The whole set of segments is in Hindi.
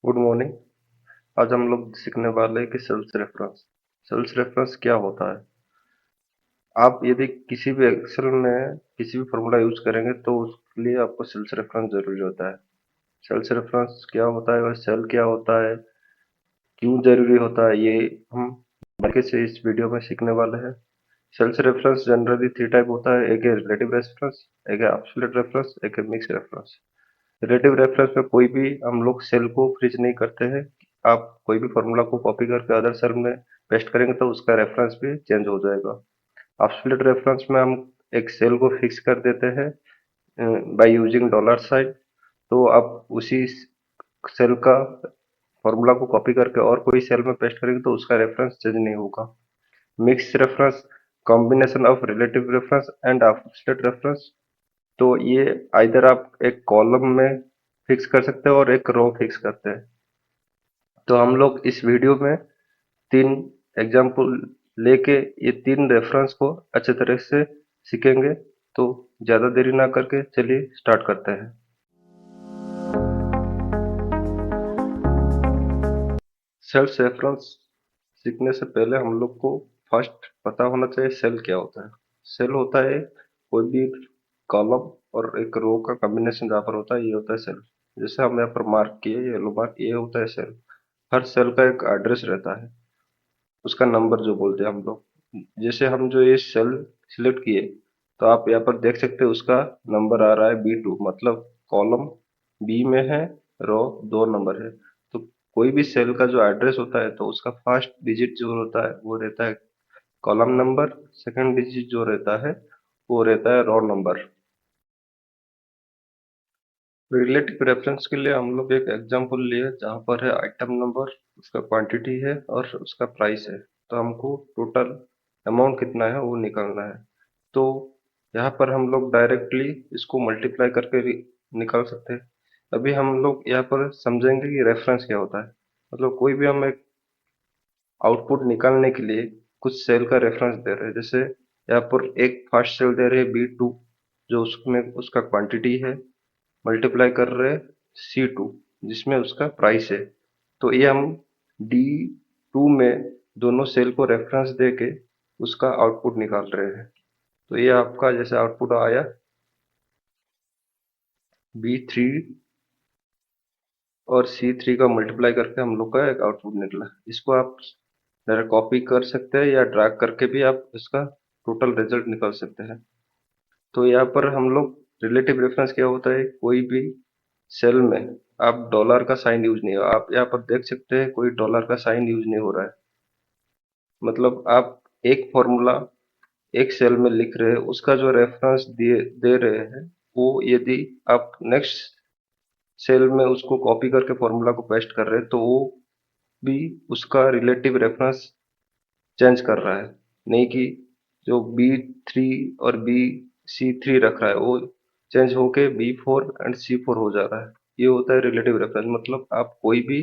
Good morning. आज हम लोग सीखने वाले हैं कि सेल्स रेफरेंस। सेल्स रेफरेंस क्या होता है? आप यदि किसी भी एक्सेल में किसी भी फॉर्मूला यूज करेंगे तो उसके लिए आपको सेल्स रेफरेंस जरूरी होता है। सेल्स रेफरेंस क्या होता है और सेल क्या होता है, क्यों जरूरी होता है, ये हम बाकी से इस वीडियो में सीखने वाले हैं। Cells reference generally three type होता है। एक है रिलेटिव रेफरेंस, एक है एब्सोल्यूट रेफरेंस, एक है मिक्स रेफरेंस। रिलेटिव रेफरेंस में कोई भी हम लोग सेल को फ्रीज नहीं करते हैं। आप कोई भी फॉर्मूला को कॉपी करके अदर सेल में पेस्ट करेंगे तो उसका रेफरेंस भी चेंज हो जाएगा। एब्सोल्यूट रेफरेंस में हम एक सेल को फिक्स कर देते हैं बाय यूजिंग डॉलर साइन। तो आप उसी सेल का फॉर्मूला को कॉपी करके और कोई सेल में पेस्ट करेंगे तो उसका रेफरेंस चेंज नहीं होगा। Mix reference combination of relative reference and absolute reference. तो ये आइदर आप एक कॉलम में फिक्स कर सकते हो और एक रो फिक्स करते हैं। तो हम लोग इस वीडियो में तीन एग्जाम्पल लेके ये तीन रेफरेंस को अच्छे तरह से सीखेंगे। तो ज्यादा देरी ना करके चलिए स्टार्ट करते हैं। सेल्स रेफरेंस सीखने से पहले हम लोग को फर्स्ट पता होना चाहिए सेल क्या होता है। सेल होता है कोई भी कॉलम और एक रो का कॉम्बिनेशन जहाँ पर होता है, ये होता है सेल। जैसे हम यहाँ पर मार्क किए येलो मार्क, ये होता है सेल। हर सेल का एक एड्रेस रहता है, उसका नंबर जो बोलते हैं हम लोग। जैसे हम जो ये सेल सिलेक्ट किए तो आप यहाँ पर देख सकते हैं उसका नंबर आ रहा है B2, मतलब कॉलम बी में है, रो 2 नंबर है। तो कोई भी सेल का जो एड्रेस होता है तो उसका फर्स्ट डिजिट जो होता है वो रहता है कॉलम नंबर, सेकंड डिजिट जो रहता है वो रहता है रो नंबर। रिलेटिव रेफरेंस के लिए हम लोग एक एग्जांपल लिए जहाँ पर है आइटम नंबर, उसका क्वांटिटी है और उसका प्राइस है। तो हमको टोटल अमाउंट कितना है वो निकालना है। तो यहाँ पर हम लोग डायरेक्टली इसको मल्टीप्लाई करके निकाल सकते हैं। अभी हम लोग यहाँ पर समझेंगे कि रेफरेंस क्या होता है। मतलब कोई भी हम एक आउटपुट निकालने के लिए कुछ सेल का रेफरेंस दे रहे हैं। जैसे यहाँ पर एक फर्स्ट सेल दे रहे हैं B2, जो उसमें उसका क्वांटिटी है, मल्टीप्लाई कर रहे हैं C2 जिसमें उसका प्राइस है। तो ये हम D2 में दोनों सेल को रेफरेंस दे के उसका आउटपुट निकाल रहे हैं। तो ये आपका जैसे आउटपुट आया B3 और C3 का मल्टीप्लाई करके हम लोग का एक आउटपुट निकला। इसको आप डायरेक्ट कॉपी कर सकते हैं या ड्रैग करके भी आप इसका टोटल रिजल्ट निकाल सकते हैं। तो यहाँ पर हम लोग रिलेटिव रेफरेंस क्या होता है, कोई भी सेल में आप डॉलर का साइन यूज नहीं हो। आप यहाँ पर देख सकते हैं कोई डॉलर का साइन यूज नहीं हो रहा है। मतलब आप एक फॉर्मूला एक सेल में लिख रहे हैं, उसका जो रेफरेंस दिए दे रहे हैं वो यदि आप नेक्स्ट सेल में उसको कॉपी करके फॉर्मूला को पेस्ट कर रहे हैं तो वो भी उसका रिलेटिव रेफरेंस चेंज कर रहा है। नहीं कि जो B3 और BC3 रख रहा है वो चेंज होके B4 एंड C4 हो जा रहा है। ये होता है रिलेटिव रेफरेंस। मतलब आप कोई भी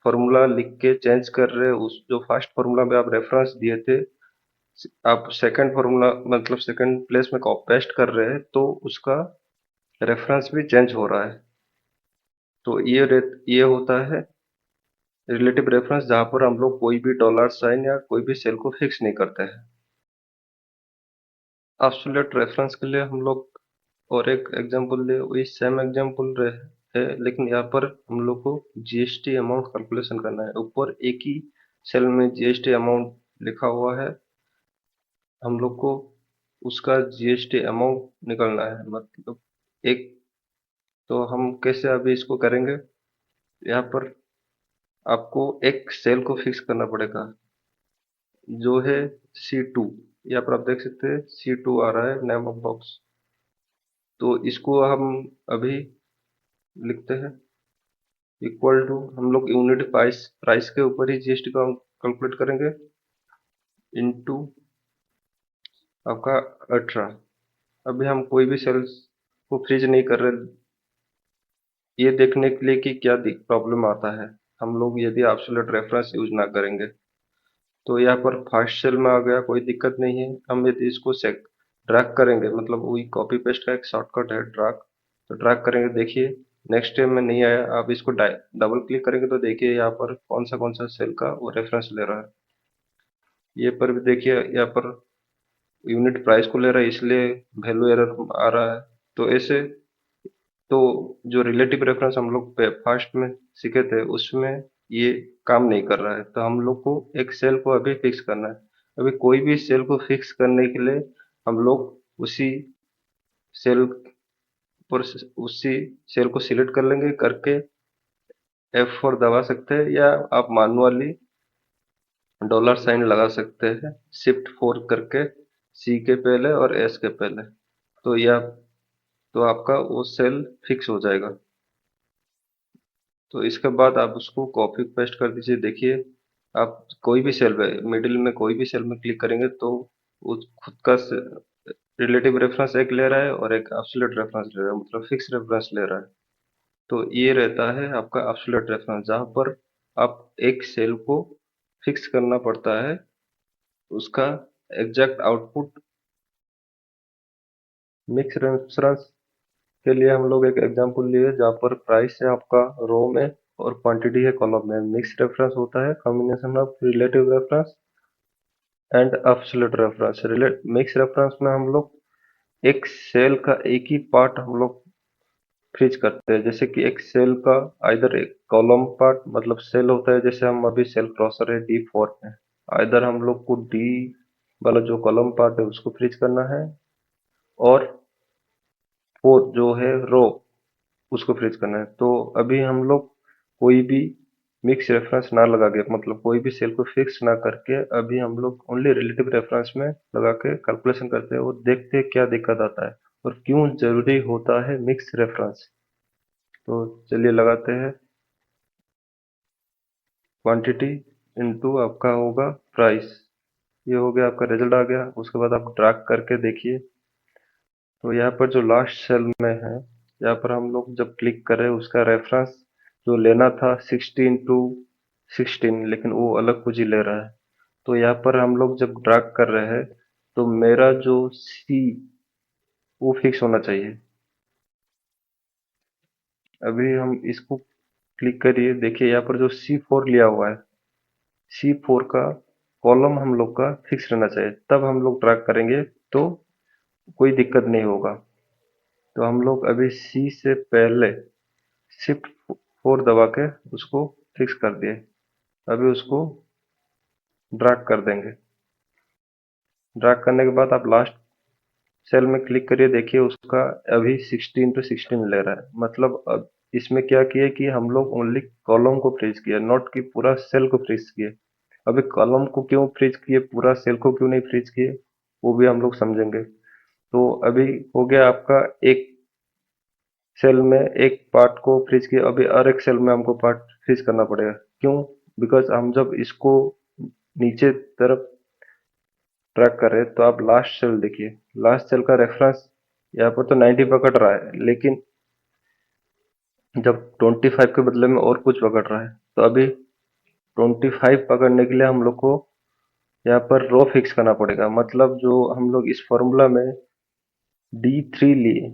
फॉर्मूला लिख के चेंज कर रहे हैं, उस जो फर्स्ट फॉर्मूला में आप रेफरेंस दिए थे आप सेकंड फॉर्मूला मतलब सेकंड प्लेस में पेस्ट कर रहे हैं तो उसका रेफरेंस भी चेंज हो रहा है। तो ये होता है रिलेटिव रेफरेंस, जहाँ पर हम लोग कोई भी डॉलर साइन या कोई भी सेल को फिक्स नहीं करते हैं। एब्सोल्यूट रेफरेंस के लिए हम लोग और एक एग्जांपल ले, वही सेम एग्जांपल है लेकिन यहाँ पर हम लोग को जीएसटी अमाउंट कैलकुलेशन करना है। ऊपर एक ही सेल में जीएसटी अमाउंट लिखा हुआ है, हम लोग को उसका जीएसटी अमाउंट निकालना है। मतलब एक, तो हम कैसे अभी इसको करेंगे, यहाँ पर आपको एक सेल को फिक्स करना पड़ेगा जो है C2। यहाँ पर आप देख सकते हैं C2 आ रहा है नेम ऑफ बॉक्स। तो इसको हम अभी लिखते हैं इक्वल टू, हम लोग यूनिट प्राइस प्राइस के ऊपर ही जीएसटी का कैलकुलेट करेंगे, इनटू आपका 18। अभी हम कोई भी सेल्स को फ्रीज नहीं कर रहे, ये देखने के लिए कि क्या प्रॉब्लम आता है हम लोग यदि एब्सोल्यूट रेफरेंस यूज ना करेंगे। तो यहाँ पर फर्स्ट सेल में आ गया, कोई दिक्कत नहीं है। हम यदि इसको ड्रैग करेंगे, मतलब वही कॉपी पेस्ट का एक शॉर्टकट है ड्रैग, तो ड्रैग करेंगे देखिए नेक्स्ट टाइम में नहीं आया, आप इसको डबल क्लिक करेंगे तो देखिए यहाँ पर कौन सा सेल का वो रेफरेंस ले रहा है। ये पर भी देखिए यहाँ पर यूनिट प्राइस को ले रहा है, इसलिए वैल्यू एरर आ रहा है। तो ऐसे तो जो रिलेटिव रेफरेंस हम लोग फर्स्ट में सीखे थे उसमें ये काम नहीं कर रहा है, तो हम लोग को एक सेल को अभी फिक्स करना है। अभी कोई भी सेल को फिक्स करने के लिए हम लोग सेल उसी सेल को सिलेक्ट कर लेंगे, करके F4 दबा सकते हैं, या आप मैनुअली डॉलर साइन लगा सकते हैं Shift 4 करके, C के पहले और S के पहले। तो यह तो आपका वो सेल फिक्स हो जाएगा। तो इसके बाद आप उसको कॉपी पेस्ट कर दीजिए। देखिए आप कोई भी सेल में मिडिल में कोई भी सेल में क्लिक करेंगे तो वो खुद का रिलेटिव रेफरेंस एक ले रहा है और एक एब्सोल्यूट रेफरेंस ले रहा है, मतलब फिक्स रेफरेंस ले रहा है। तो ये रहता है आपका एब्सोल्यूट रेफरेंस, जहाँ पर आप एक सेल को फिक्स करना पड़ता है, उसका एग्जैक्ट आउटपुट। मिक्स रेफरेंस के लिए हम लोग एक एग्जांपल लिए जहाँ पर प्राइस है आपका रो में और क्वांटिटी है कॉलम में। मिक्स रेफरेंस होता है combination of relative reference and absolute reference. Mix reference में हम लोग एक सेल का एक ही पार्ट हम लोग फ्रीज करते हैं, जैसे कि एक सेल का आइदर एक कॉलम पार्ट, मतलब सेल होता है, जैसे हम अभी सेल क्रॉसर है D4 में, आइदर हम लोग को डी वाला जो कॉलम पार्ट है उसको फ्रीज करना है, और फोर जो है रो उसको फ्रीज करना है। तो अभी हम लोग कोई भी मिक्स रेफरेंस ना लगा के, मतलब कोई भी सेल को फिक्स ना करके, अभी हम लोग ओनली रिलेटिव रेफरेंस में लगा के कैलकुलेशन करते हैं और देखते हैं क्या दिक्कत आता है और क्यों जरूरी होता है मिक्स रेफरेंस। तो चलिए लगाते हैं। क्वांटिटी इनटू आपका होगा प्राइस। ये हो गया, आपका रिजल्ट आ गया। उसके बाद आप ड्रैग करके देखिए, तो यहाँ पर जो लास्ट सेल में है, यहाँ पर हम लोग जब क्लिक करें उसका रेफरेंस जो लेना था 16:16, लेकिन वो अलग कुछ ही ले रहा है। तो यहाँ पर हम लोग जब ड्रैग कर रहे हैं तो मेरा जो सी वो फिक्स होना चाहिए। अभी हम इसको क्लिक करिए, देखिए यहाँ पर जो C4 लिया हुआ है, C4 का कॉलम हम लोग का फिक्स रहना चाहिए, तब हम लोग ड्रैग करेंगे तो कोई दिक्कत नहीं होगा। तो हम लोग अभी सी से पहले Shift 4 दबा के उसको फिक्स कर दिए। अभी उसको ड्रैग कर देंगे। ड्रैग करने के बाद आप लास्ट सेल में क्लिक करिए, देखिए उसका अभी 16:16 ले रहा है। मतलब अब इसमें क्या किया कि हम लोग ओनली कॉलम को फ्रीज किया, नॉट कि पूरा सेल को फ्रीज किए। अभी कॉलम को क्यों फ्रीज किए, पूरा सेल को क्यों नहीं फ्रीज किए, वो भी हम लोग समझेंगे। तो अभी हो गया आपका एक सेल में एक पार्ट को फ्रीज किया, अभी और एक सेल में हमको पार्ट फ्रीज करना पड़ेगा। क्यों? बिकॉज हम जब इसको नीचे तरफ ट्रैक कर रहे हैं, तो आप लास्ट सेल देखिए, लास्ट सेल का रेफरेंस यहाँ पर तो 90 पकड़ रहा है, लेकिन जब 25 के बदले में और कुछ पकड़ रहा है, तो अभी 25 पकड़ने के लिए हम लोग को यहाँ पर रो फिक्स करना पड़ेगा। मतलब जो हम लोग इस फॉर्मूला में D3 लिए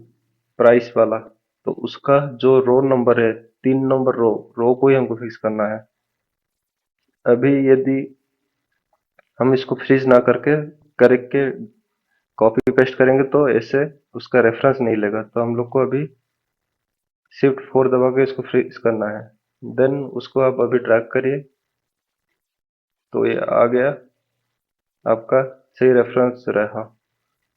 प्राइस वाला, तो उसका जो रो नंबर है, 3 नंबर रो को ही हमको फिक्स करना है। अभी यदि हम इसको फ्रीज ना करके कॉपी पेस्ट करेंगे तो ऐसे उसका रेफरेंस नहीं लेगा। तो हम लोग को अभी Shift 4 दबा के इसको फ्रीज करना है। देन उसको आप अभी ड्रैग करिए, तो ये आ गया आपका सही रेफरेंस रहा।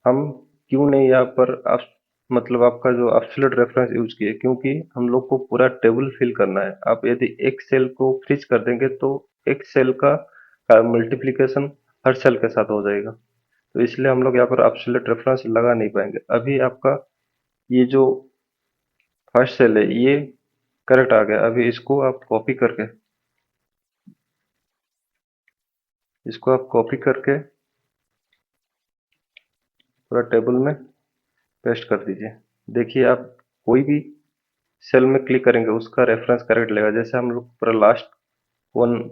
हम क्यों नहीं यहाँ पर मतलब आपका जो एब्सोल्यूट रेफरेंस यूज किए, क्योंकि हम लोग को पूरा टेबल फिल करना है। आप यदि एक सेल को फ्रीज कर देंगे तो एक सेल का मल्टीप्लिकेशन हर सेल के साथ हो जाएगा। तो इसलिए हम लोग यहाँ पर एब्सोल्यूट रेफरेंस लगा नहीं पाएंगे। अभी आपका ये जो फर्स्ट सेल है ये करेक्ट आ गया। अभी इसको आप कॉपी करके पूरा टेबल में पेस्ट कर दीजिए। देखिए आप कोई भी सेल में क्लिक करेंगे उसका रेफरेंस करेक्ट लेगा। जैसे हम लोग पूरा वन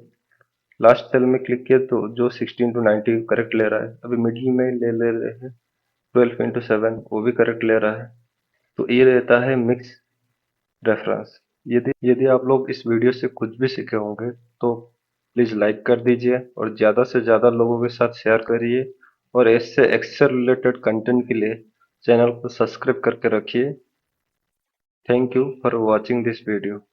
लास्ट सेल में क्लिक किया तो जो 16:90 करेक्ट ले रहा है, अभी मिडिल में ले रहे हैं 12:7, वो भी करेक्ट ले रहा है। तो ये रहता है मिक्स रेफरेंस। यदि यदि आप लोग इस वीडियो से कुछ भी सीखे होंगे तो प्लीज़ लाइक कर दीजिए और ज़्यादा से ज़्यादा लोगों के साथ शेयर करिए और ऐसे एक्सेल रिलेटेड कंटेंट के लिए चैनल को सब्सक्राइब करके रखिए। Thank you for watching this video.